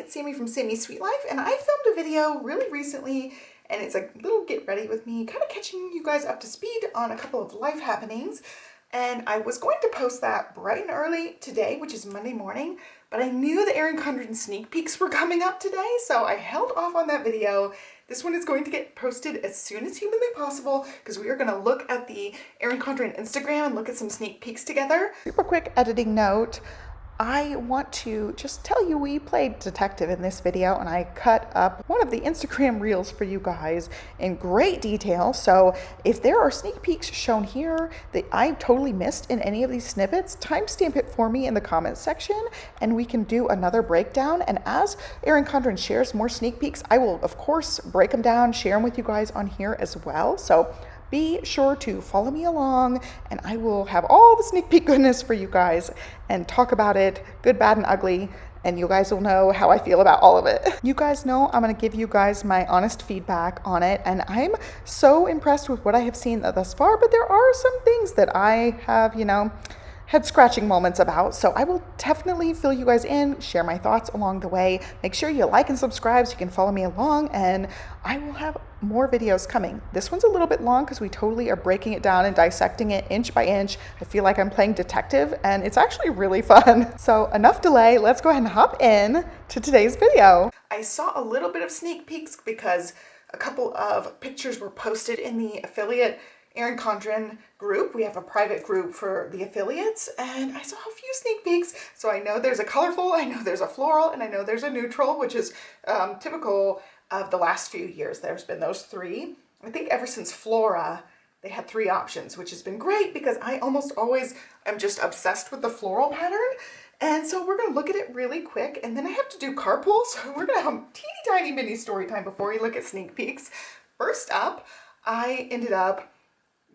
it's Sammy from Sammy's Sweet Life, and I filmed a video really recently, and it's a little get ready with me, kind of catching you guys up to speed on a couple of life happenings. And I was going to post that bright and early today, which is Monday morning, but I knew the CONDREN sneak peeks were coming up today, so I held off on that video. This one is going to get posted as soon as humanly possible because we are going to look at the CONDREN Instagram and look at some sneak peeks together. Super quick editing note. I want to just tell you we played detective in this video, and I cut up one of the Instagram reels for you guys in great detail. So if there are sneak peeks shown here that I totally missed in any of these snippets, timestamp it for me in the comments section and we can do another breakdown. And as CONDREN shares more sneak peeks, I will of course break them down, share them with you guys on here as well. So be sure to follow me along and I will have all the sneak peek goodness for you guys and talk about it, good, bad, and ugly, and you guys will know how I feel about all of it. You guys know I'm going to give you guys my honest feedback on it, and I'm so impressed with what I have seen thus far, but there are some things that I have, head scratching moments about. So I will definitely fill you guys in, share my thoughts along the way. Make sure you like and subscribe so you can follow me along, and I will have more videos coming. This one's a little bit long because we totally are breaking it down and dissecting it inch by inch. I feel like I'm playing detective and it's actually really fun. So enough delay, let's go ahead and hop in to today's video. I saw a little bit of sneak peeks because a couple of pictures were posted in the affiliate CONDREN group. We have a private group for the affiliates, and I saw a few sneak peeks. So I know there's a colorful, I know there's a floral, and I know there's a neutral, which is typical of the last few years. There's been those three. I think ever since Flora, they had three options, which has been great because I almost always am just obsessed with the floral pattern. And so we're going to look at it really quick, and then I have to do carpool, so we're going to have a teeny tiny mini story time before we look at sneak peeks. First up, I ended up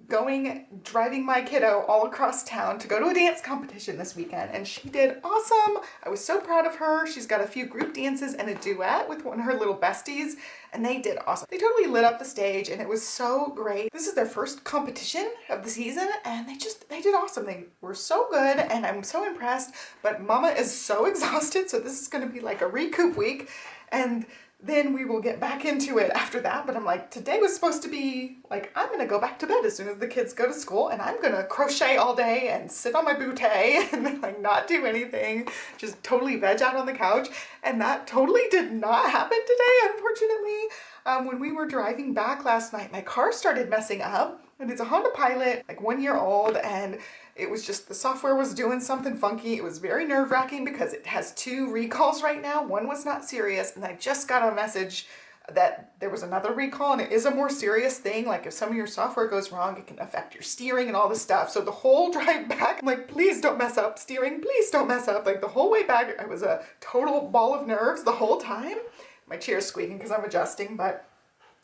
driving my kiddo all across town to go to a dance competition this weekend, and she did awesome. I was so proud of her. She's got a few group dances and a duet with one of her little besties, and they did awesome. They totally lit up the stage, and it was so great. This is their first competition of the season, and they did awesome. They were so good, and I'm so impressed, but Mama is so exhausted, so this is going to be like a recoup week, and then we will get back into it after that. But I'm like, today was supposed to be like, I'm gonna go back to bed as soon as the kids go to school, and I'm gonna crochet all day and sit on my bootay and like not do anything, just totally veg out on the couch. And that totally did not happen today, unfortunately. When we were driving back last night, my car started messing up, and it's a Honda Pilot, like 1 year old, and it was just, the software was doing something funky. It was very nerve-wracking because it has 2 recalls right now. One was not serious, and I just got a message that there was another recall, and it is a more serious thing. Like if some of your software goes wrong, it can affect your steering and all this stuff. So the whole drive back, I'm like, please don't mess up steering, please don't mess up. Like the whole way back, I was a total ball of nerves the whole time. My chair's squeaking because I'm adjusting, but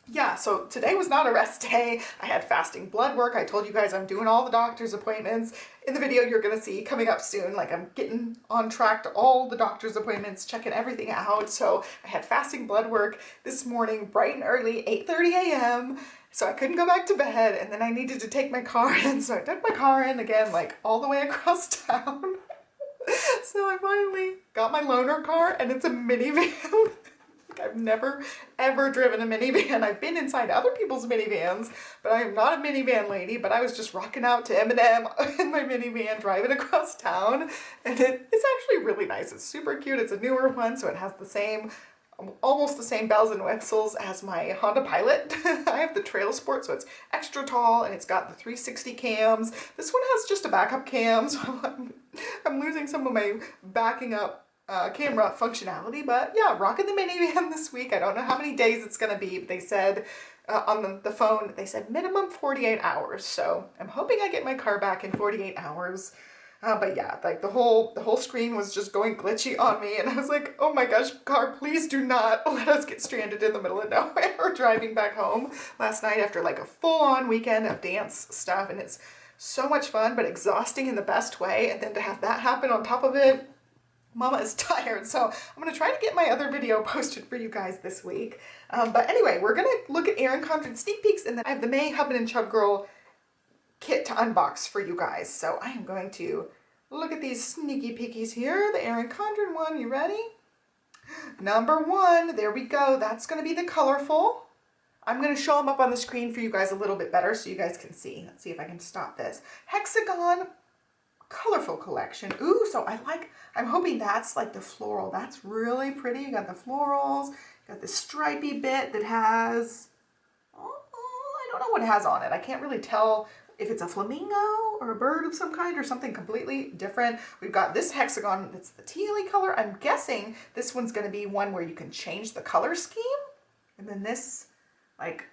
yeah, so today was not a rest day. I had fasting blood work. I told you guys I'm doing all the doctor's appointments. In the video you're gonna see coming up soon, like I'm getting on track to all the doctor's appointments, checking everything out. So I had fasting blood work this morning, bright and early, 8:30 a.m. So I couldn't go back to bed, and then I needed to take my car in. So I took my car in again, like all the way across town. So I finally got my loaner car, and it's a minivan. I've never ever driven a minivan. I've been inside other people's minivans, but I am not a minivan lady. But I was just rocking out to Eminem in my minivan driving across town, and it's actually really nice. It's super cute. It's a newer one, so it has the same, almost the same bells and whistles as my Honda Pilot. I have the Trail Sport, so it's extra tall, and it's got the 360 cams. This one has just a backup cam, so I'm losing some of my backing up camera functionality. But yeah, rocking the minivan this week. I don't know how many days it's gonna be, but they said on the phone, they said minimum 48 hours. So I'm hoping I get my car back in 48 hours. But yeah, like the whole screen was just going glitchy on me, and I was like, oh my gosh, car, please do not let us get stranded in the middle of nowhere driving back home last night after like a full-on weekend of dance stuff. And it's so much fun, but exhausting in the best way. And then to have that happen on top of it, Mama is tired, so I'm going to try to get my other video posted for you guys this week. But anyway, we're going to look at CONDREN sneak peeks, and then I have the May Hubbin and Chub Girl kit to unbox for you guys. So I am going to look at these sneaky peekies here. The CONDREN one, you ready? Number 1, there we go. That's going to be the colorful. I'm going to show them up on the screen for you guys a little bit better so you guys can see. Let's see if I can stop this. Hexagon colorful collection. Ooh, so I'm hoping that's like the floral. That's really pretty. You got the florals, you got the stripy bit that has, I don't know what it has on it. I can't really tell if it's a flamingo or a bird of some kind or something completely different. We've got this hexagon that's the tealy color. I'm guessing this one's going to be one where you can change the color scheme. And then this, like,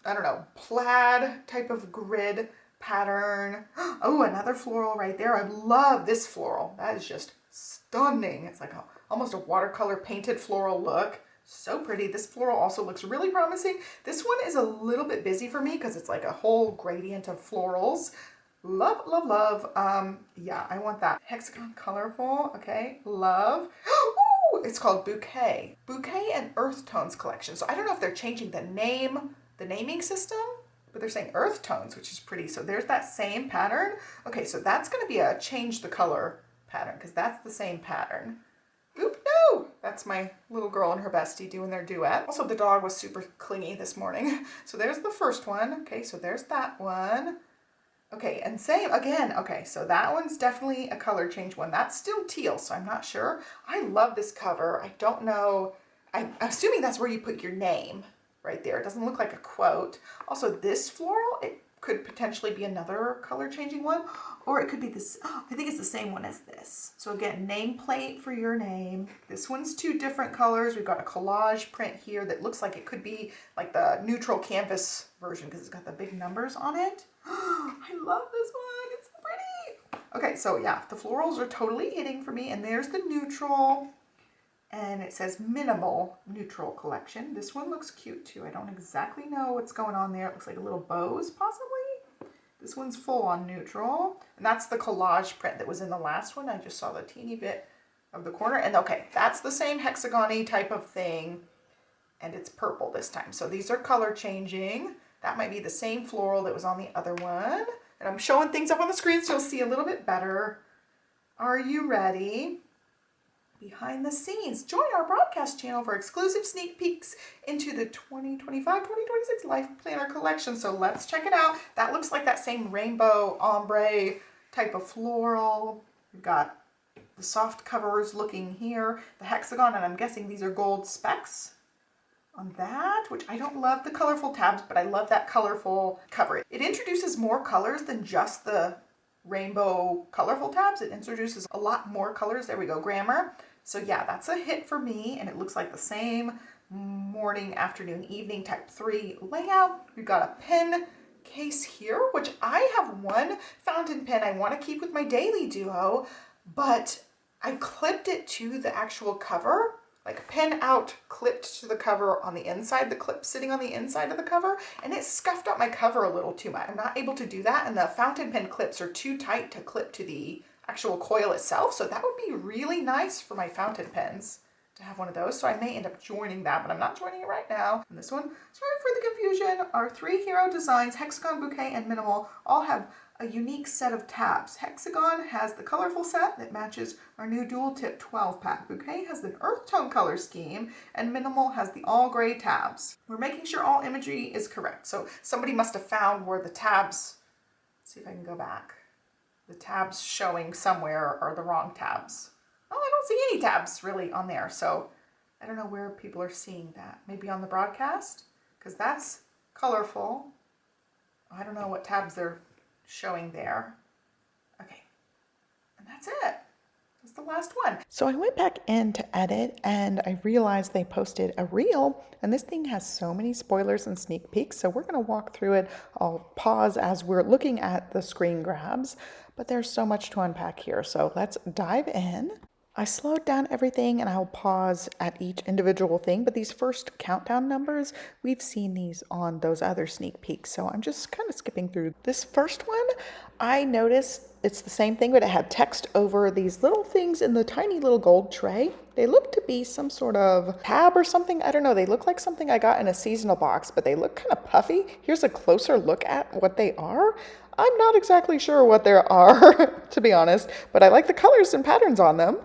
I don't know, plaid type of grid pattern. Oh, another floral right there. I love this floral. That is just stunning. It's like almost a watercolor painted floral look. So pretty. This floral also looks really promising. This one is a little bit busy for me because it's like a whole gradient of florals. Love, love, love. Yeah, I want that. Hexagon colorful. Okay, love. Ooh, it's called Bouquet. Bouquet and Earth Tones collection. So I don't know if they're changing the naming system, but they're saying earth tones, which is pretty. So there's that same pattern. Okay, so that's going to be a change the color pattern because that's the same pattern. Oop, no! That's my little girl and her bestie doing their duet. Also, the dog was super clingy this morning. So there's the first one. Okay, so there's that one. Okay, and same again. Okay, so that one's definitely a color change one. That's still teal, so I'm not sure. I love this cover. I don't know. I'm assuming that's where you put your name right there. It doesn't look like a quote. Also, this floral, it could potentially be another color changing one, or it could be this. Oh, I think it's the same one as this. So again, nameplate for your name. This one's 2 different colors. We've got a collage print here that looks like it could be like the neutral canvas version because it's got the big numbers on it. I love this one. It's so pretty. Okay, so yeah, the florals are totally hitting for me, and there's the neutral. And it says minimal neutral collection. This one looks cute too. I don't exactly know what's going on there. It looks like a little bows possibly. This one's full on neutral. And that's the collage print that was in the last one. I just saw the teeny bit of the corner. And okay, that's the same hexagon-y type of thing. And it's purple this time. So these are color changing. That might be the same floral that was on the other one. And I'm showing things up on the screen so you'll see a little bit better. Are you ready? Behind the scenes. Join our broadcast channel for exclusive sneak peeks into the 2025-2026 Life Planner collection. So let's check it out. That looks like that same rainbow ombre type of floral. We've got the soft covers looking here, the hexagon, and I'm guessing these are gold specks on that, which I don't love the colorful tabs, but I love that colorful cover. It introduces more colors than just the rainbow colorful tabs. It introduces a lot more colors. There we go, grammar. So yeah, that's a hit for me, and it looks like the same morning, afternoon, evening type 3 layout. We've got a pen case here, which I have one fountain pen I want to keep with my daily duo, but I clipped it to the actual cover, like pen out clipped to the cover on the inside, the clip sitting on the inside of the cover, and it scuffed up my cover a little too much. I'm not able to do that, and the fountain pen clips are too tight to clip to the actual coil itself, so that would be really nice for my fountain pens to have one of those. So I may end up joining that, but I'm not joining it right now. And this one, sorry for the confusion, our 3 hero designs, Hexagon, Bouquet, and Minimal, all have a unique set of tabs. Hexagon has the colorful set that matches our new dual tip 12 pack. Bouquet has the earth tone color scheme, and Minimal has the all gray tabs. We're making sure all imagery is correct. So somebody must have found where the tabs, let's see if I can go back. The tabs showing somewhere are the wrong tabs. Oh, I don't see any tabs really on there. So I don't know where people are seeing that. Maybe on the broadcast, because that's colorful. I don't know what tabs they're showing there. Okay, and that's it. That's the last one. So I went back in to edit and I realized they posted a reel, and this thing has so many spoilers and sneak peeks, so we're going to walk through it. I'll pause as we're looking at the screen grabs, but there's so much to unpack here, so let's dive in. I slowed down everything and I'll pause at each individual thing, but these first countdown numbers, we've seen these on those other sneak peeks, so I'm just kind of skipping through. This first one, I noticed it's the same thing, but it had text over these little things in the tiny little gold tray. They look to be some sort of tab or something. I don't know. They look like something I got in a seasonal box, but they look kind of puffy. Here's a closer look at what they are. I'm not exactly sure what they are, to be honest, but I like the colors and patterns on them.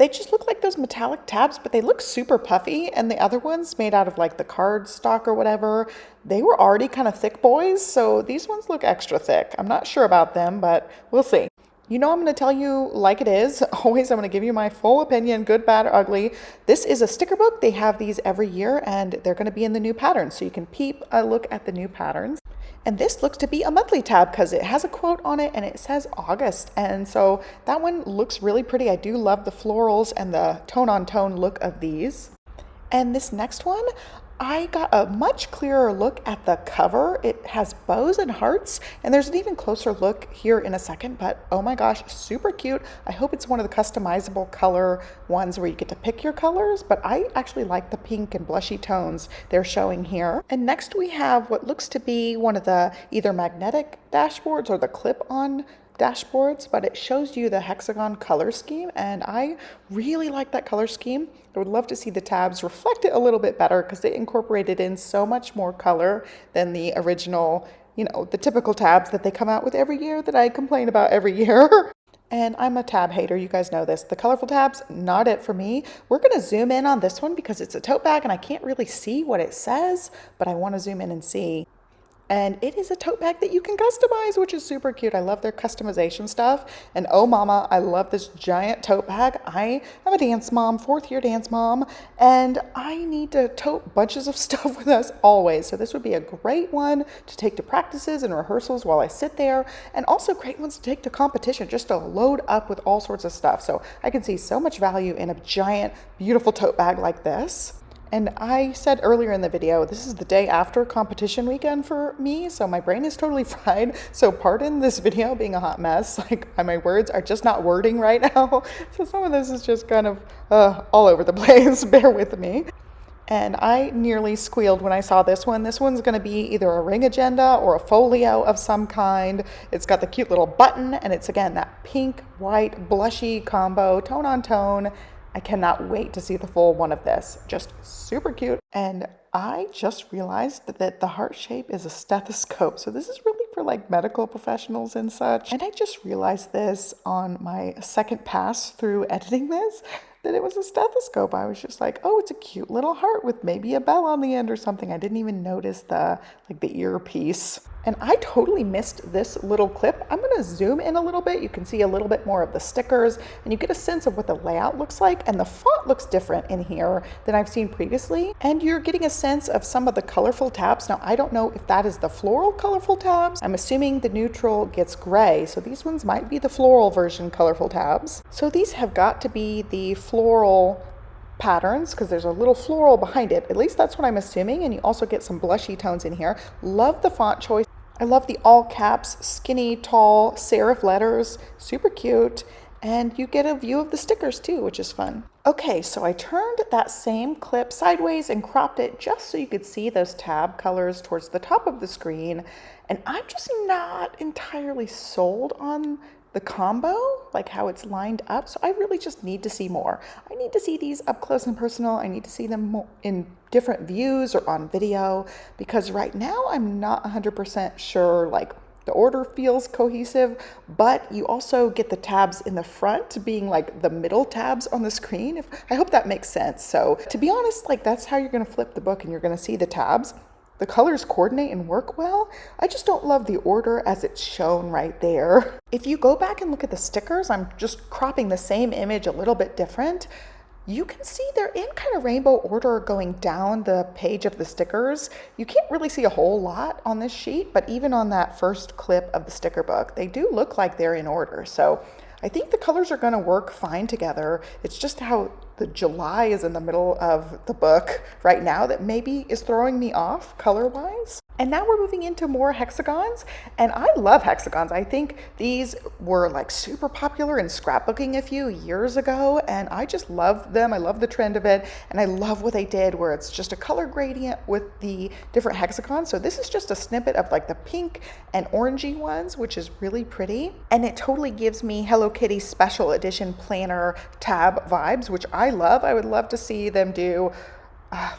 They just look like those metallic tabs, but they look super puffy. And the other ones made out of like the card stock or whatever, they were already kind of thick boys. So these ones look extra thick. I'm not sure about them, but we'll see. You know, I'm going to tell you like it is. Always, I'm going to give you my full opinion, good, bad, or ugly. This is a sticker book. They have these every year, and they're going to be in the new patterns. So you can peep a look at the new patterns. And this looks to be a monthly tab because it has a quote on it and it says August. And so that one looks really pretty. I do love the florals and the tone-on-tone look of these. And this next one, I got a much clearer look at the cover. It has bows and hearts, and there's an even closer look here in a second, but oh my gosh, super cute. I hope it's one of the customizable color ones where you get to pick your colors, but I actually like the pink and blushy tones they're showing here. And next we have what looks to be one of the either magnetic dashboards or the clip-on dashboards, but it shows you the hexagon color scheme, and I really like that color scheme. I would love to see the tabs reflect it a little bit better because they incorporated in so much more color than the original, you know, the typical tabs that they come out with every year that I complain about every year. And I'm a tab hater, you guys know this. The colorful tabs, not it for me. We're gonna zoom in on this one because it's a tote bag and I can't really see what it says, but I wanna zoom in and see. And it is a tote bag that you can customize, which is super cute. I love their customization stuff. And oh mama, I love this giant tote bag. I am a dance mom, 4th year dance mom, and I need to tote bunches of stuff with us always. So this would be a great one to take to practices and rehearsals while I sit there, and also great ones to take to competition, just to load up with all sorts of stuff. So I can see so much value in a giant, beautiful tote bag like this. And I said earlier in the video, this is the day after competition weekend for me, so my brain is totally fried. So pardon this video being a hot mess. Like, my words are just not wording right now. So some of this is just kind of all over the place. Bear with me. And I nearly squealed when I saw this one. This one's gonna be either a ring agenda or a folio of some kind. It's got the cute little button, and it's again, that pink, white, blushy combo, tone on tone. I cannot wait to see the full one of this. Just super cute. And I just realized that the heart shape is a stethoscope. So this is really for like medical professionals and such. And I just realized this on my second pass through editing this, that it was a stethoscope. I was just like, oh, it's a cute little heart with maybe a bell on the end or something. I didn't even notice the earpiece. And I totally missed this little clip. I'm gonna zoom in a little bit. You can see a little bit more of the stickers and you get a sense of what the layout looks like. And the font looks different in here than I've seen previously. And you're getting a sense of some of the colorful tabs. Now, I don't know if that is the floral colorful tabs. I'm assuming the neutral gets gray. So these ones might be the floral version colorful tabs. So these have got to be the floral patterns because there's a little floral behind it. At least that's what I'm assuming. And you also get some blushy tones in here. Love the font choice. I love the all caps, skinny, tall serif letters, super cute. And you get a view of the stickers too, which is fun. Okay, so I turned that same clip sideways and cropped it just so you could see those tab colors towards the top of the screen. And I'm just not entirely sold on the combo, like how it's lined up. So I really just need to see more. I need to see these up close and personal. I need to see them in different views or on video, because right now I'm not 100% sure, like the order feels cohesive, but you also get the tabs in the front being like the middle tabs on the screen. I hope that makes sense. So to be honest, like that's how you're gonna flip the book and you're gonna see the tabs. The colors coordinate and work well. I just don't love the order as it's shown right there. If you go back and look at the stickers, I'm just cropping the same image a little bit different. You can see they're in kind of rainbow order going down the page of the stickers. You can't really see a whole lot on this sheet, but even on that first clip of the sticker book, they do look like they're in order. So I think the colors are gonna work fine together. It's just how the July is in the middle of the book right now that maybe is throwing me off color-wise. And now we're moving into more hexagons, and I love hexagons. I think these were like super popular in scrapbooking a few years ago, and I just love them. I love the trend of it, and I love what they did where it's just a color gradient with the different hexagons. So this is just a snippet of like the pink and orangey ones, which is really pretty. And it totally gives me Hello Kitty special edition planner tab vibes, which I love. I would love to see them do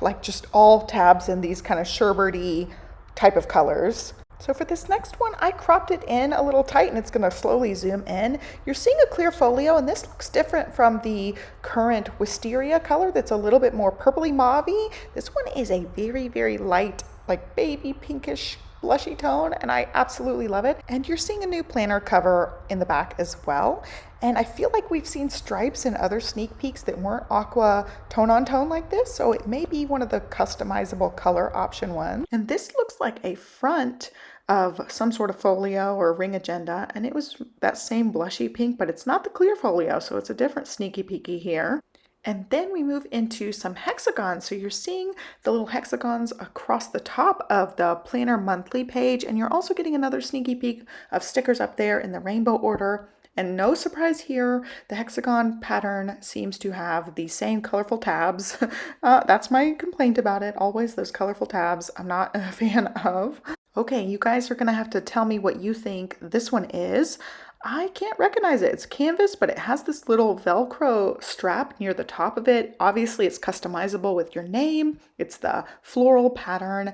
like just all tabs in these kind of sherbety type of colors. So for this next one, I cropped it in a little tight and it's gonna slowly zoom in. You're seeing a clear folio and this looks different from the current wisteria color that's a little bit more purpley mauve-y. This one is a very, very light, like baby pinkish blushy tone, and I absolutely love it. And you're seeing a new planner cover in the back as well. And I feel like we've seen stripes in other sneak peeks that weren't aqua tone on tone like this, so it may be one of the customizable color option ones. And this looks like a front of some sort of folio or ring agenda, and it was that same blushy pink, but it's not the clear folio, so it's a different sneaky peeky here. And then we move into some hexagons. So you're seeing the little hexagons across the top of the planner monthly page, and you're also getting another sneaky peek of stickers up there in the rainbow order. And no surprise here, the hexagon pattern seems to have the same colorful tabs. That's my complaint about it, always those colorful tabs I'm not a fan of. Okay, you guys are gonna have to tell me what you think this one is. I can't recognize it. It's canvas, but it has this little Velcro strap near the top of it. Obviously, it's customizable with your name. It's the floral pattern.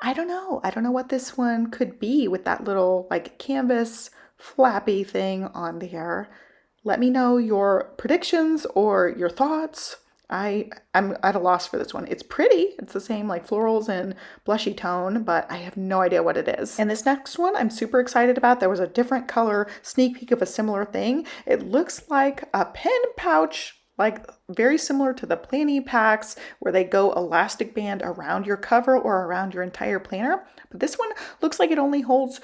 I don't know. I don't know what this one could be with that little like canvas flappy thing on there. Let me know your predictions or your thoughts. I'm at a loss for this one. It's pretty. It's the same like florals and blushy tone, but I have no idea what it is. And this next one I'm super excited about. There was a different color sneak peek of a similar thing. It looks like a pen pouch, like very similar to the planny packs where they go elastic band around your cover or around your entire planner. But this one looks like it only holds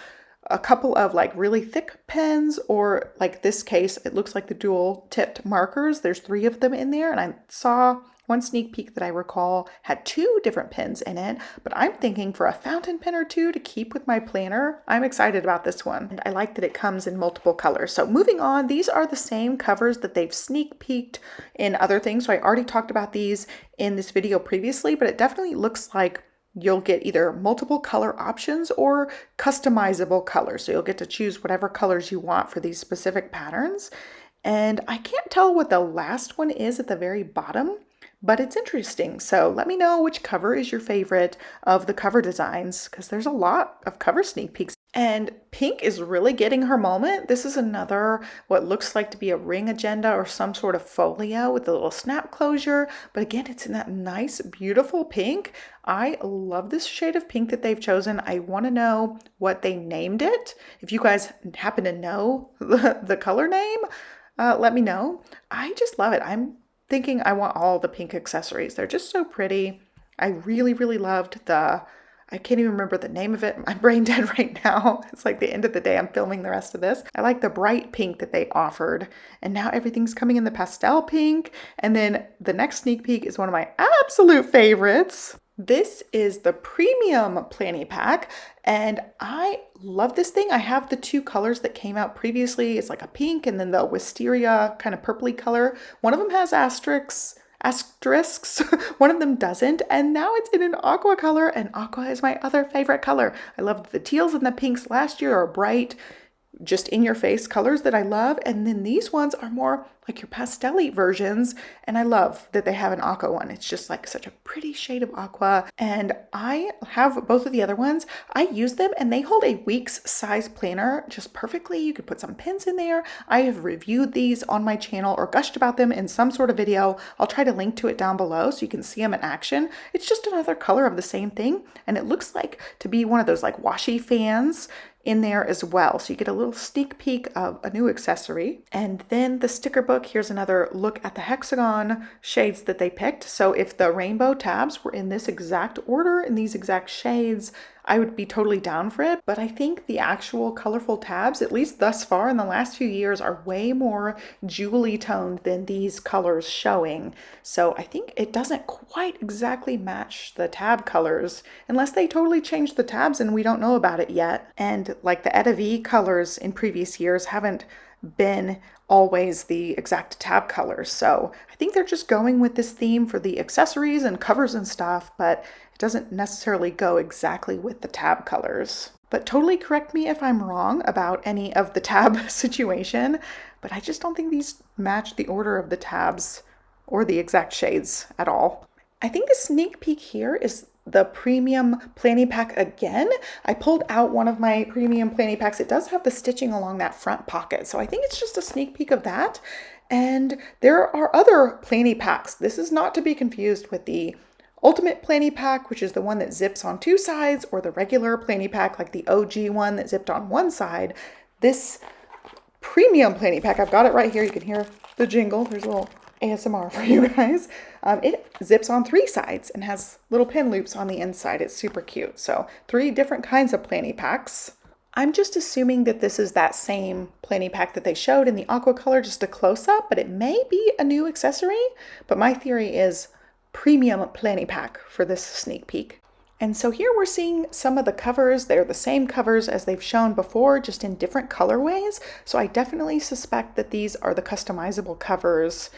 a couple of like really thick pens, or like this case, it looks like the dual tipped markers. There's 3 of them in there, and I saw one sneak peek that I recall had 2 different pens in it, but I'm thinking for a fountain pen or 2 to keep with my planner. I'm excited about this one, and I like that it comes in multiple colors. So moving on, these are the same covers that they've sneak peeked in other things. So I already talked about these in this video previously, but it definitely looks like you'll get either multiple color options or customizable colors. So you'll get to choose whatever colors you want for these specific patterns. And I can't tell what the last one is at the very bottom, but it's interesting. So let me know which cover is your favorite of the cover designs, because there's a lot of cover sneak peeks. And pink is really getting her moment. This is another, what looks like to be a ring agenda or some sort of folio with a little snap closure. But again, it's in that nice, beautiful pink. I love this shade of pink that they've chosen. I want to know what they named it. If you guys happen to know the color name, let me know. I just love it. I'm thinking I want all the pink accessories. They're just so pretty. I really, really loved I can't even remember the name of it. I'm brain dead right now. It's like the end of the day. I'm filming the rest of this. I like the bright pink that they offered. And now everything's coming in the pastel pink. And then the next sneak peek is one of my absolute favorites. This is the premium planny pack, and I love this thing. I have the 2 colors that came out previously. It's like a pink and then the wisteria kind of purpley color. One of them has asterisks, one of them doesn't, and now it's in an aqua color, and aqua is my other favorite color. I loved the teals and the pinks last year, are bright, just in your face colors that I love, and then these ones are more like your pastel-y versions, and I love that they have an aqua one. It's just like such a pretty shade of aqua, and I have both of the other ones. I use them and they hold a week's size planner just perfectly. You could put some pins in there. I have reviewed these on my channel or gushed about them in some sort of video. I'll try to link to it down below so you can see them in action. It's just another color of the same thing, and it looks like to be one of those like washi fans in there as well. So you get a little sneak peek of a new accessory. And then the sticker book, here's another look at the hexagon shades that they picked. So if the rainbow tabs were in this exact order, in these exact shades, I would be totally down for it. But I think the actual colorful tabs, at least thus far in the last few years, are way more jewelry toned than these colors showing. So I think it doesn't quite exactly match the tab colors, unless they totally changed the tabs and we don't know about it yet. And like the Etta V colors in previous years haven't been always the exact tab colors. So I think they're just going with this theme for the accessories and covers and stuff, but it doesn't necessarily go exactly with the tab colors. But totally correct me if I'm wrong about any of the tab situation, but I just don't think these match the order of the tabs or the exact shades at all. I think the sneak peek here is the premium planning pack again. I pulled out one of my premium planning packs. It does have the stitching along that front pocket, so I think it's just a sneak peek of that. And there are other planning packs. This is not to be confused with the Ultimate Planning Pack, which is the one that zips on 2 sides, or the regular Planning Pack, like the OG one that zipped on 1 side. This Premium Planning Pack, I've got it right here. You can hear the jingle. There's a little ASMR for you guys. It zips on 3 sides and has little pin loops on the inside. It's super cute. So 3 different kinds of planning packs. I'm just assuming that this is that same planning pack that they showed in the aqua color, just a close-up, but it may be a new accessory. But my theory is premium planning pack for this sneak peek. And so here we're seeing some of the covers. They're the same covers as they've shown before, just in different colorways. So I definitely suspect that these are the customizable covers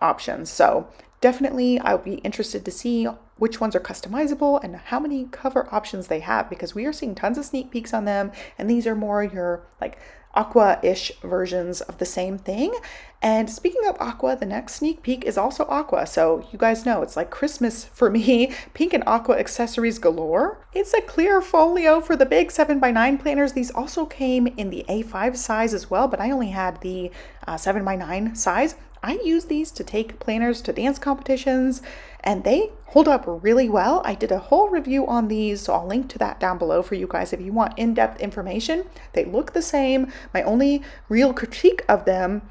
options. So definitely I'll be interested to see which ones are customizable and how many cover options they have, because we are seeing tons of sneak peeks on them. And these are more your like aqua-ish versions of the same thing. And speaking of aqua, the next sneak peek is also aqua. So you guys know it's like Christmas for me, pink and aqua accessories galore. It's a clear folio for the big 7x9 planners. These also came in the A5 size as well, but I only had the 7x9 size. I use these to take planners to dance competitions, and they hold up really well. I did a whole review on these, so I'll link to that down below for you guys if you want in-depth information. They look the same. My only real critique of them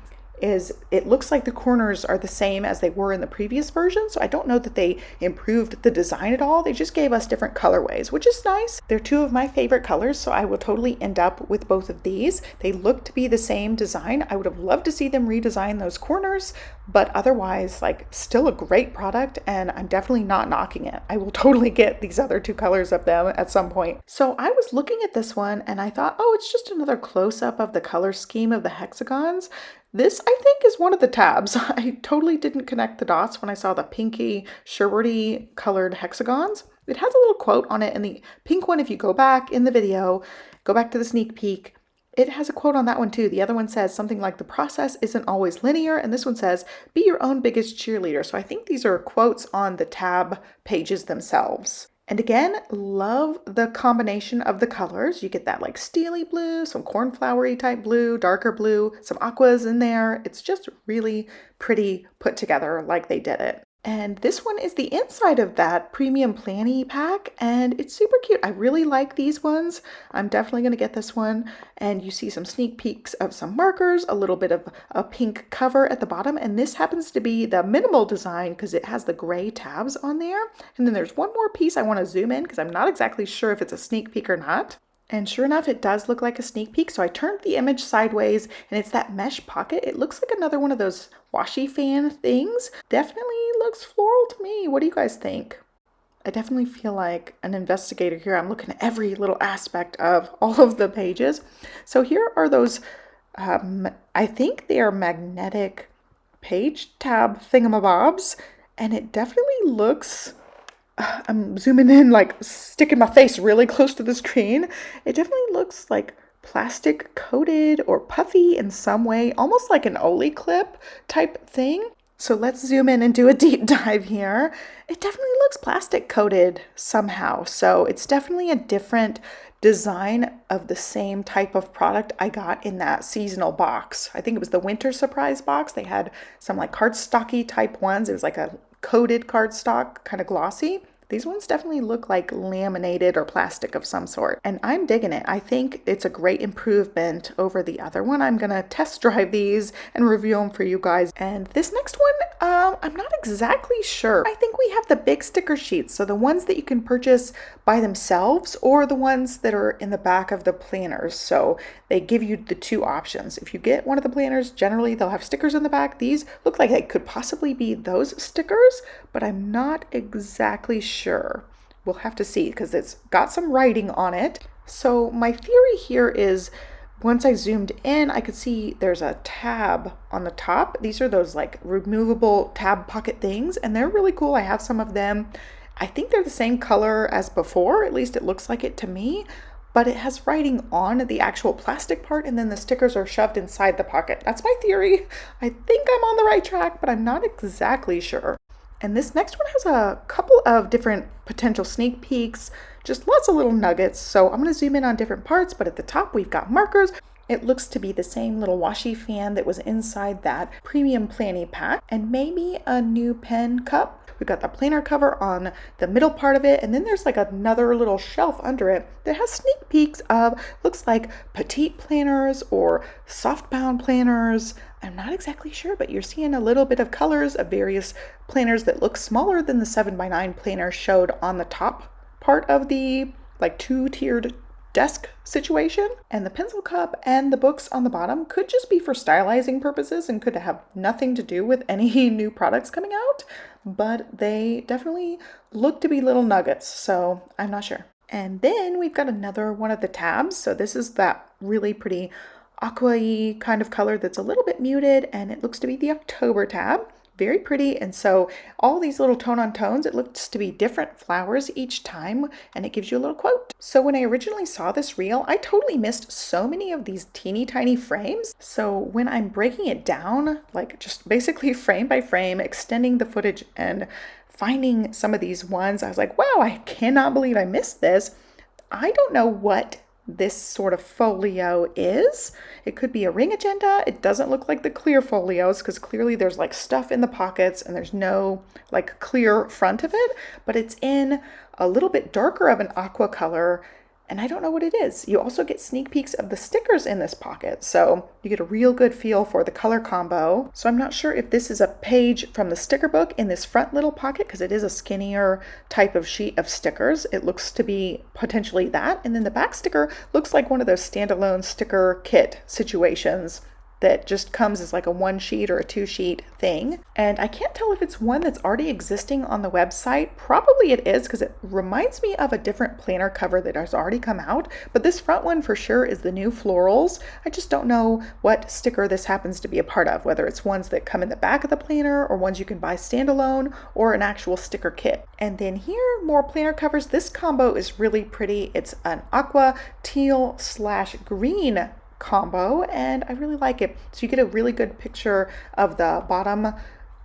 is it looks like the corners are the same as they were in the previous version, so I don't know that they improved the design at all. They just gave us different colorways, which is nice. They're 2 of my favorite colors, so I will totally end up with both of these. They look to be the same design. I would have loved to see them redesign those corners, but otherwise, like, still a great product, and I'm definitely not knocking it. I will totally get these other 2 colors of them at some point. So I was looking at this one and I thought, oh, it's just another close-up of the color scheme of the hexagons. This, I think, is one of the tabs. I totally didn't connect the dots when I saw the pinky, sherbety colored hexagons. It has a little quote on it, and the pink one, if you go back in the video, go back to the sneak peek, it has a quote on that one too. The other one says something like, the process isn't always linear, and this one says, be your own biggest cheerleader. So I think these are quotes on the tab pages themselves. And again, love the combination of the colors. You get that like steely blue, some cornflowery type blue, darker blue, some aquas in there. It's just really pretty put together like they did it. And this one is the inside of that premium planny pack, and it's super cute. I really like these ones. I'm definitely going to get this one. And you see some sneak peeks of some markers, a little bit of a pink cover at the bottom, and this happens to be the minimal design because it has the gray tabs on there. And then there's one more piece I want to zoom in because I'm not exactly sure if it's a sneak peek or not. And sure enough, it does look like a sneak peek. So I turned the image sideways, and it's that mesh pocket. It looks like another one of those washi fan things. Definitely looks floral to me. What do you guys think? I definitely feel like an investigator here. I'm looking at every little aspect of all of the pages. So here are those, I think they are magnetic page tab thingamabobs, and it definitely looks, I'm zooming in, like sticking my face really close to the screen. It definitely looks like plastic coated or puffy in some way, almost like an Oli clip type thing. So let's zoom in and do a deep dive here. It definitely looks plastic coated somehow. So it's definitely a different design of the same type of product I got in that seasonal box. I think it was the winter surprise box. They had some like cardstocky type ones. It was like a coated cardstock, kind of glossy. These ones definitely look like laminated or plastic of some sort, and I'm digging it. I think it's a great improvement over the other one. I'm gonna test drive these and review them for you guys. And this next one, I'm not exactly sure. I think we have the big sticker sheets, so the ones that you can purchase by themselves or the ones that are in the back of the planners. So they give you the 2 options. If you get one of the planners, generally they'll have stickers in the back. These look like they could possibly be those stickers, but I'm not exactly sure. We'll have to see because it's got some writing on it. So my theory here is, once I zoomed in, I could see there's a tab on the top. These are those like removable tab pocket things, and they're really cool. I have some of them. I think they're the same color as before, at least it looks like it to me, but it has writing on the actual plastic part, and then the stickers are shoved inside the pocket. That's my theory. I think I'm on the right track, but I'm not exactly sure. And this next one has a couple of different potential sneak peeks, just lots of little nuggets. So I'm going to zoom in on different parts, but at the top we've got markers. It looks to be the same little washi fan that was inside that premium planny pack, and maybe a new pen cup. We've got the planner cover on the middle part of it, and then there's like another little shelf under it that has sneak peeks of, looks like petite planners or softbound planners. I'm not exactly sure, but you're seeing a little bit of colors of various planners that look smaller than the 7x9 planner showed on the top part of the like two-tiered desk situation. And the pencil cup and the books on the bottom could just be for stylizing purposes and could have nothing to do with any new products coming out, but they definitely look to be little nuggets, so I'm not sure. And then we've got another one of the tabs. So this is that really pretty aqua-y kind of color that's a little bit muted, and it looks to be the October tab. Very pretty. And so all these little tone on tones, it looks to be different flowers each time, and it gives you a little quote. So when I originally saw this reel, I totally missed so many of these teeny tiny frames. So when I'm breaking it down, like just basically frame by frame, extending the footage and finding some of these ones, I was like, wow, I cannot believe I missed this. I don't know what this sort of folio is. It could be a ring agenda. It doesn't look like the clear folios because clearly there's like stuff in the pockets and there's no like clear front of it, but it's in a little bit darker of an aqua color, and I don't know what it is. You also get sneak peeks of the stickers in this pocket, so you get a real good feel for the color combo. So I'm not sure if this is a page from the sticker book in this front little pocket, because it is a skinnier type of sheet of stickers. It looks to be potentially that. And then the back sticker looks like one of those standalone sticker kit situations that just comes as like a 1 sheet or a 2 sheet thing. And I can't tell if it's one that's already existing on the website. Probably it is, because it reminds me of a different planner cover that has already come out, but this front one for sure is the new florals. I just don't know what sticker this happens to be a part of, whether it's ones that come in the back of the planner or ones you can buy standalone or an actual sticker kit. And then here, more planner covers. This combo is really pretty. It's an aqua teal / green combo, and I really like it. So you get a really good picture of the bottom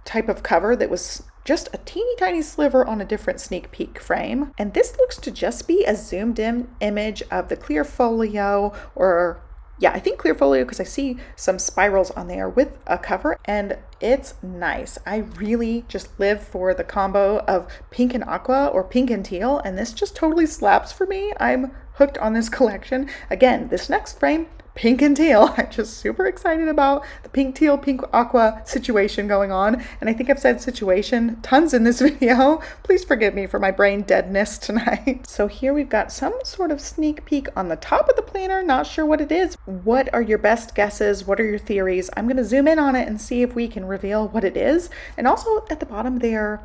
type of cover that was just a teeny tiny sliver on a different sneak peek frame. And this looks to just be a zoomed in image of the clear folio, or yeah, I think clear folio, because I see some spirals on there with a cover, and it's nice. I really just live for the combo of pink and aqua or pink and teal, and this just totally slaps for me. I'm hooked on this collection. Again, this next frame, pink and teal. I'm just super excited about the pink teal, pink aqua situation going on. And I think I've said situation tons in this video. Please forgive me for my brain deadness tonight. So here we've got some sort of sneak peek on the top of the planner. Not sure what it is. What are your best guesses? What are your theories? I'm going to zoom in on it and see if we can reveal what it is. And also at the bottom there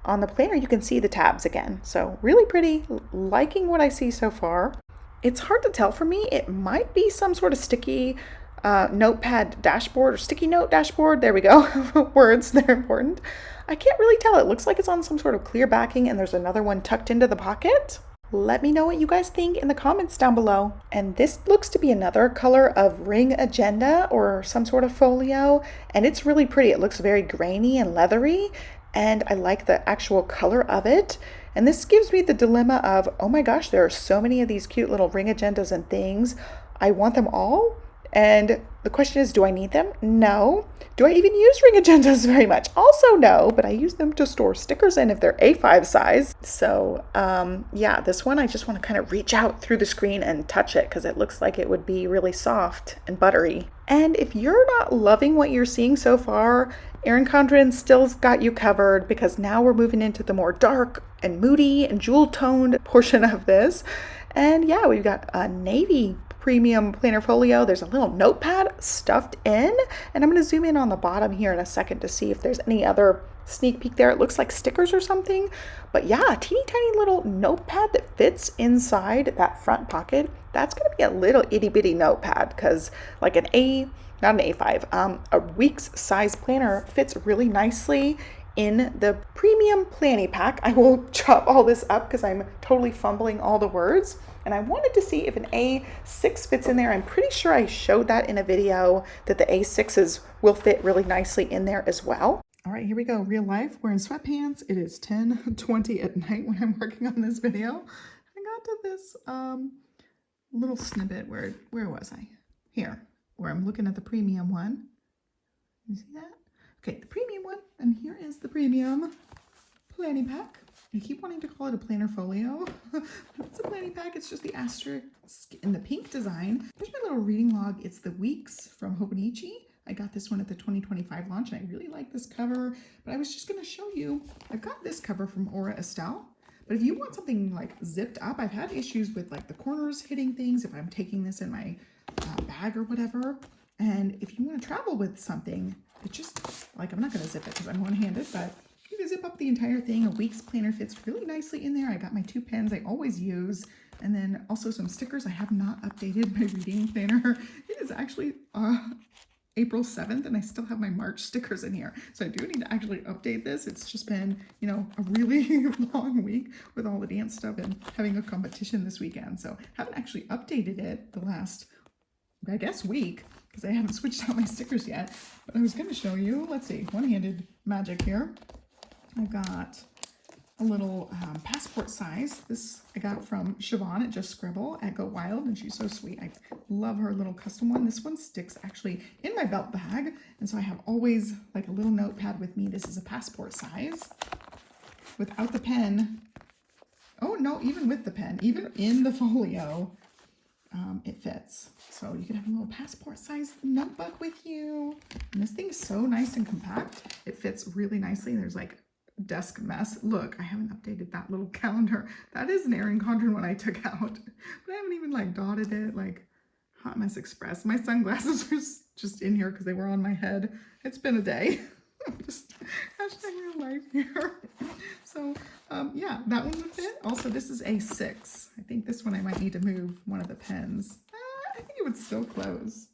on the planner, you can see the tabs again. So really pretty. Liking what I see so far. It's hard to tell for me. It might be some sort of sticky notepad dashboard or sticky note dashboard. There we go. Words, they're important. I can't really tell. It looks like it's on some sort of clear backing, and there's another one tucked into the pocket. Let me know what you guys think in the comments down below. And this looks to be another color of ring agenda or some sort of folio, and it's really pretty. It looks very grainy and leathery, and I like the actual color of it. And this gives me the dilemma of, oh my gosh, there are so many of these cute little ring agendas and things. I want them all. And the question is, do I need them? No. Do I even use ring agendas very much? Also no, but I use them to store stickers in if they're A5 size. So yeah, this one I just want to kind of reach out through the screen and touch it because it looks like it would be really soft and buttery. And if you're not loving what you're seeing so far, ERIN CONDREN still's got you covered, because now we're moving into the more dark and moody and jewel-toned portion of this. And yeah, we've got a navy premium planner folio. There's a little notepad stuffed in, and I'm going to zoom in on the bottom here in a second to see if there's any other sneak peek there. It looks like stickers or something, but yeah, a teeny tiny little notepad that fits inside that front pocket. That's going to be a little itty bitty notepad, because like not an A5, a week's size planner fits really nicely in the premium planny pack. I will chop all this up because I'm totally fumbling all the words. And I wanted to see if an A6 fits in there. I'm pretty sure I showed that in a video that the A6s will fit really nicely in there as well. All right, here we go. Real life. We're in sweatpants. It is 10:20 at night when I'm working on this video. I got to this little snippet where was I? Here, where I'm looking at the premium one. You see that? Okay, the premium one. And here is the premium planning pack. I keep wanting to call it a planner folio. It's a planning pack. It's just the asterisk in the pink design. Here's my little reading log. It's the Weeks from Hobonichi. I got this one at the 2025 launch and I really like this cover, but I was just going to show you, I've got this cover from Aura Estelle, but if you want something like zipped up, I've had issues with like the corners hitting things if I'm taking this in my bag or whatever. And if you want to travel with something, it just, like, I'm not going to zip it because I'm one-handed, but you can zip up the entire thing. A Weeks planner fits really nicely in there. I got my 2 pens I always use, and then also some stickers. I have not updated my reading planner. It is actually April 7th and I still have my March stickers in here. So I do need to actually update this. It's just been, you know, a really long week with all the dance stuff and having a competition this weekend. So I haven't actually updated it the last, I guess, week because I haven't switched out my stickers yet. But I was going to show you, let's see, one-handed magic here. I've got a little passport size. This I got from Siobhan at Just Scribble at Go Wild, and she's so sweet. I love her little custom one. This one sticks actually in my belt bag, and so I have always like a little notepad with me. This is a passport size without the pen. Oh no, even with the pen, even in the folio, it fits. So you can have a little passport size notebook with you. And this thing is so nice and compact. It fits really nicely. There's like desk mess. Look, I haven't updated that little calendar. That is an ERIN CONDREN one I took out, but I haven't even like dotted it like Hot Mess Express. My sunglasses are just in here because they were on my head. It's been a day. Just hashtag real life here. So yeah, that one would fit. Also, this is a 6. I think this one I might need to move one of the pens. I think it would still close,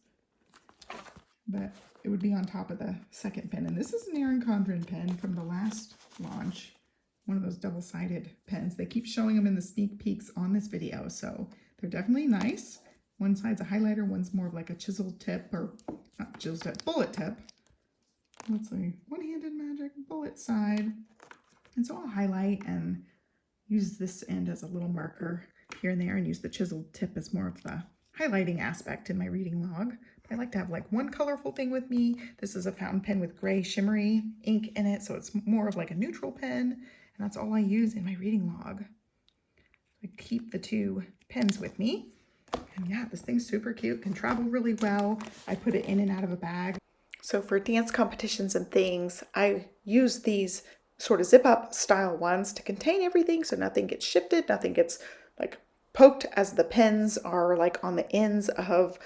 but it would be on top of the second pen. And this is an ERIN CONDREN pen from the last launch. One of those double-sided pens. They keep showing them in the sneak peeks on this video, so they're definitely nice. One side's a highlighter, one's more of like a chisel tip, or not chisel tip, bullet tip. Let's see, one-handed magic, bullet side. And so I'll highlight and use this end as a little marker here and there and use the chisel tip as more of the highlighting aspect in my reading log. I like to have like one colorful thing with me. This is a fountain pen with gray shimmery ink in it, so it's more of like a neutral pen, and that's all I use in my reading log. I keep the 2 pens with me, and yeah, this thing's super cute, can travel really well. I put it in and out of a bag. So for dance competitions and things, I use these sort of zip up style ones to contain everything so nothing gets shifted, nothing gets like poked, as the pens are like on the ends of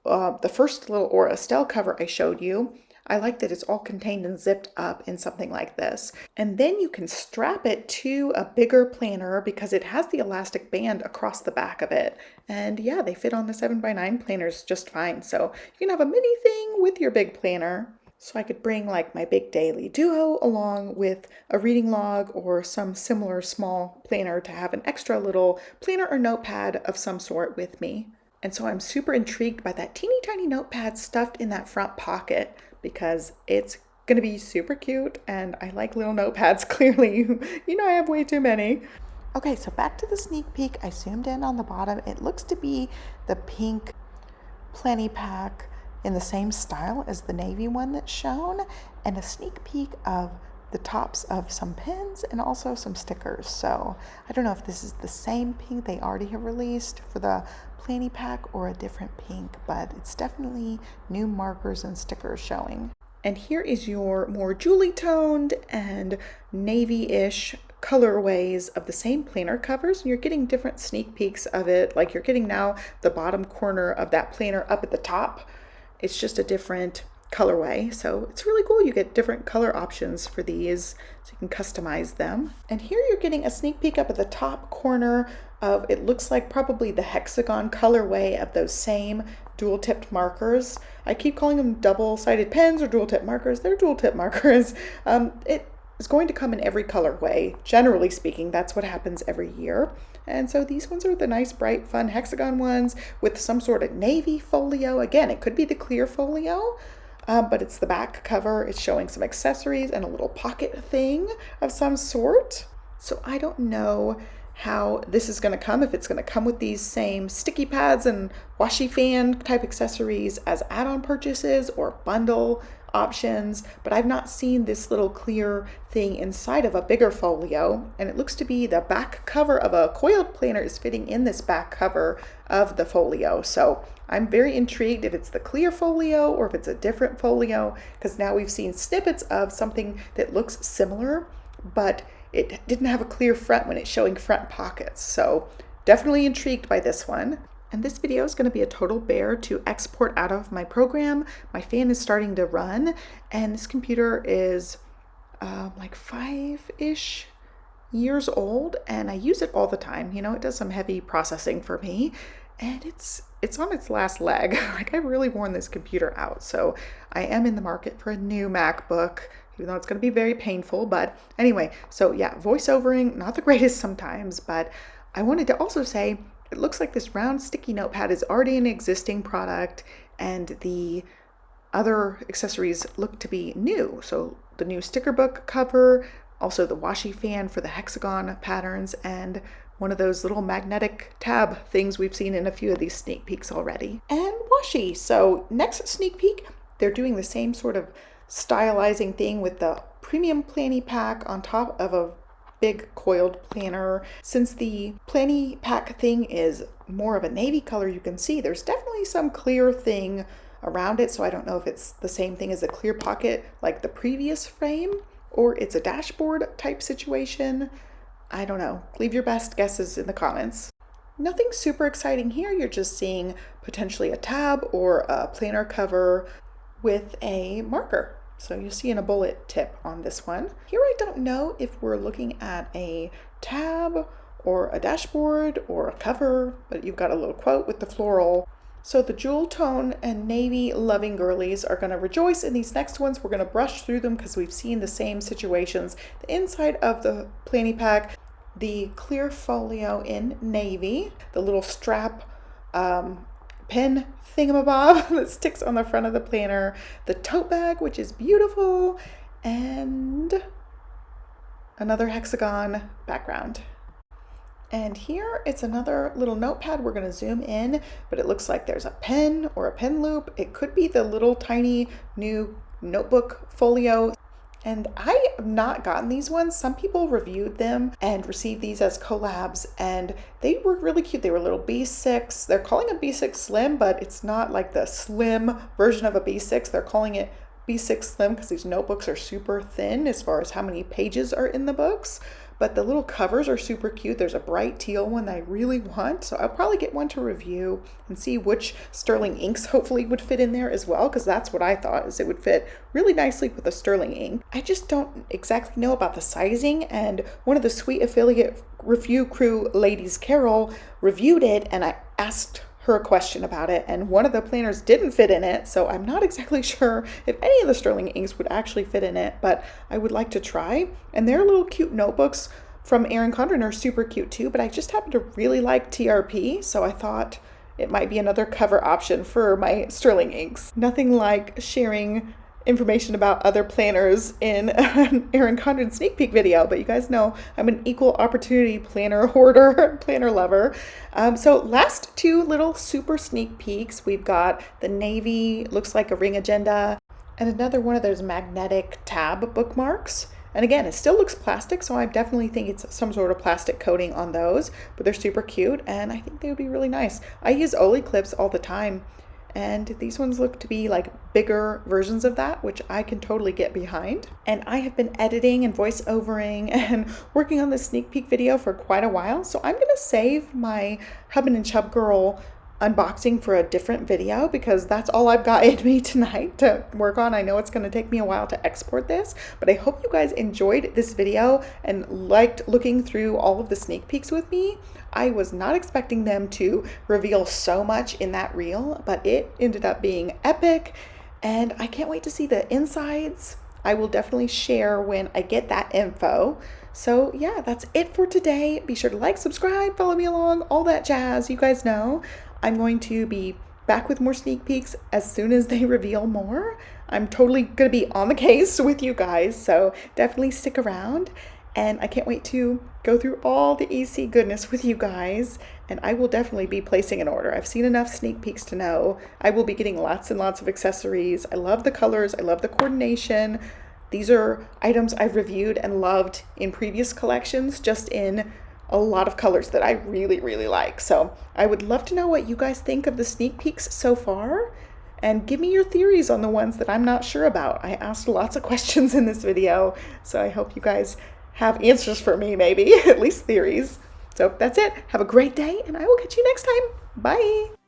the first little Aura Estelle cover I showed you. I like that it's all contained and zipped up in something like this. And then you can strap it to a bigger planner because it has the elastic band across the back of it. And yeah, they fit on the 7x9 planners just fine. So you can have a mini thing with your big planner. So I could bring like my big daily duo along with a reading log or some similar small planner to have an extra little planner or notepad of some sort with me. And so I'm super intrigued by that teeny tiny notepad stuffed in that front pocket because it's going to be super cute, and I like little notepads, clearly. You know I have way too many. Okay, so back to the sneak peek. I zoomed in on the bottom. It looks to be the pink planny pack in the same style as the navy one that's shown, and a sneak peek of the tops of some pens and also some stickers. So I don't know if this is the same pink they already have released for the planny pack or a different pink, but it's definitely new markers and stickers showing. And here is your more jewelry toned and navy-ish colorways of the same planner covers, and you're getting different sneak peeks of it. Like you're getting now the bottom corner of that planner up at the top. It's just a different colorway, so it's really cool. You get different color options for these, so you can customize them. And here you're getting a sneak peek up at the top corner of, it looks like probably the hexagon colorway of those same dual tipped markers. I keep calling them double-sided pens or dual tip markers. They're dual tip markers. It is going to come in every colorway. Generally speaking, that's what happens every year. And so these ones are the nice, bright, fun hexagon ones with some sort of navy folio. Again, it could be the clear folio. but it's the back cover. It's showing some accessories and a little pocket thing of some sort. So I don't know how this is going to come, if it's going to come with these same sticky pads and washi fan type accessories as add-on purchases or bundle options, but I've not seen this little clear thing inside of a bigger folio, and it looks to be the back cover of a coiled planner is fitting in this back cover of the folio. So I'm very intrigued if it's the clear folio or if it's a different folio, because now we've seen snippets of something that looks similar, but it didn't have a clear front when it's showing front pockets. So definitely intrigued by this one. And this video is going to be a total bear to export out of my program. My fan is starting to run, and this computer is like 5-ish years old, and I use it all the time. You know, it does some heavy processing for me, and it's on its last leg. Like, I've really worn this computer out. So I am in the market for a new MacBook, even though it's going to be very painful. But anyway, so yeah, voiceovering, not the greatest sometimes, but I wanted to also say, it looks like this round sticky notepad is already an existing product, and the other accessories look to be new. So the new sticker book cover, also the washi fan for the hexagon patterns, and one of those little magnetic tab things we've seen in a few of these sneak peeks already. And washi. So next sneak peek, they're doing the same sort of stylizing thing with the premium planny pack on top of a big coiled planner. Since the planny pack thing is more of a navy color, you can see there's definitely some clear thing around it. So I don't know if it's the same thing as a clear pocket like the previous frame, or it's a dashboard type situation. I don't know. Leave your best guesses in the comments. Nothing super exciting here. You're just seeing potentially a tab or a planner cover with a marker. So you'll see in a bullet tip on this one. Here I don't know if we're looking at a tab or a dashboard or a cover, but you've got a little quote with the floral. So the jewel tone and navy loving girlies are going to rejoice in these next ones. We're going to brush through them because we've seen the same situations. The inside of the planny pack, the clear folio in navy, the little strap pen thingamabob that sticks on the front of the planner, the tote bag, which is beautiful, and another hexagon background. And here it's another little notepad. We're going to zoom in, but it looks like there's a pen or a pen loop. It could be the little tiny new notebook folio. And I have not gotten these ones. Some people reviewed them and received these as collabs, and they were really cute. They were little B6. They're calling it B6 Slim, but it's not like the slim version of a B6. They're calling it B6 Slim because these notebooks are super thin as far as how many pages are in the books. But the little covers are super cute. There's a bright teal one that I really want, so I'll probably get one to review and see which sterling inks hopefully would fit in there as well, because that's what I thought, is it would fit really nicely with the sterling ink. I just don't exactly know about the sizing, and one of the sweet affiliate review crew ladies, Carol, reviewed it, and I asked her a question about it, and one of the planners didn't fit in it, so I'm not exactly sure if any of the sterling inks would actually fit in it, but I would like to try. And their little cute notebooks from ERIN CONDREN are super cute too, but I just happen to really like TRP, so I thought it might be another cover option for my sterling inks. Nothing like sharing information about other planners in an ERIN CONDREN sneak peek video, but you guys know I'm an equal opportunity planner hoarder, planner lover. So last two little super sneak peeks, we've got the navy, looks like a ring agenda, and another one of those magnetic tab bookmarks. And again, it still looks plastic, so I definitely think it's some sort of plastic coating on those, but they're super cute, and I think they would be really nice. I use Oli clips all the time, and these ones look to be like bigger versions of that, which I can totally get behind. And I have been editing and voiceovering and working on this sneak peek video for quite a while, so I'm gonna save my Hubbin and Chub Girl unboxing for a different video, because that's all I've got in me tonight to work on. I know it's going to take me a while to export this, but I hope you guys enjoyed this video and liked looking through all of the sneak peeks with me. I was not expecting them to reveal so much in that reel, but it ended up being epic, and I can't wait to see the insides. I will definitely share when I get that info. So yeah, that's it for today. Be sure to like, subscribe, follow me along, all that jazz, you guys know. I'm going to be back with more sneak peeks as soon as they reveal more. I'm totally going to be on the case with you guys, so definitely stick around. And I can't wait to go through all the EC goodness with you guys. And I will definitely be placing an order. I've seen enough sneak peeks to know I will be getting lots and lots of accessories. I love the colors. I love the coordination. These are items I've reviewed and loved in previous collections, just in a lot of colors that I really, really like. So I would love to know what you guys think of the sneak peeks so far. And give me your theories on the ones that I'm not sure about. I asked lots of questions in this video, so I hope you guys have answers for me, maybe, at least theories. So that's it. Have a great day, and I will catch you next time. Bye.